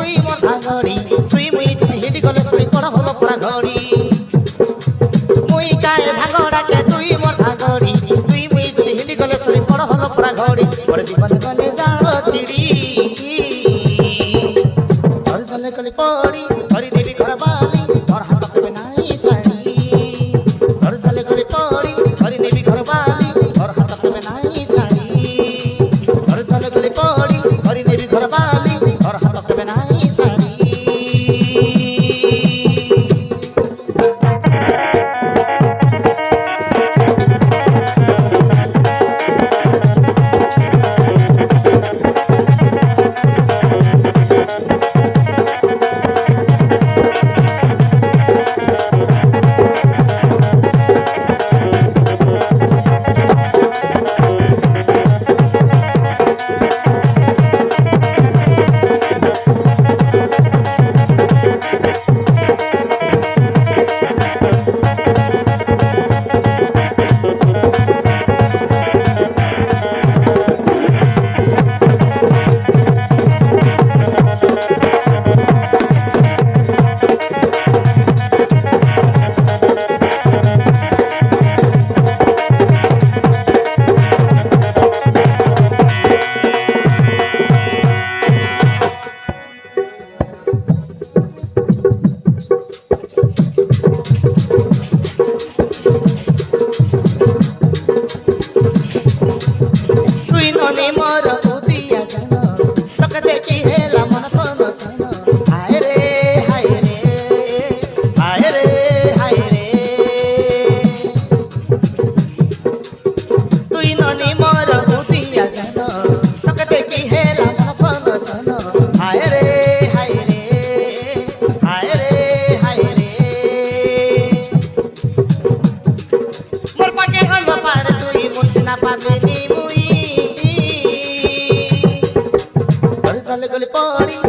তুই মোর ধাগড়ি তুই মুই চিনি হিডি গলে সই পড় হলো পরা ঘড়ি মুই কায়ে ধাগড়াকে তুই মোর ধাগড়ি তুই মুই চিনি হিডি গলে সই পড় হলো পরা ঘড়ি মোর জীবন গলে যাও ছিড়ি ঘর সালে গলে পড়ি ধরি দেবি ঘর বালি ঘর হাত পেবে নাই শাড়ি ঘর সালে গলে পড়ি ধরি দেবি ঘর বালি ঘর হাত পেবে নাই শাড়ি ঘর সালে গলে পড়ি ধরি দেবি ঘর বালি ঘর হাত পেবে নাই শাড়ি মনে মর উদিয়া জান তোকে দেখি হেলা মন ছন ছন হায় রে হায় রে হায় রে হায় রে তুই ননি মর উদিয়া জান তোকে দেখি হেলা মন ছন ছন হায় রে হায় রে হায় রে হায় রে মোর পাকে হলো পার তুই মুছ না পারবি মুই গলি পড়ি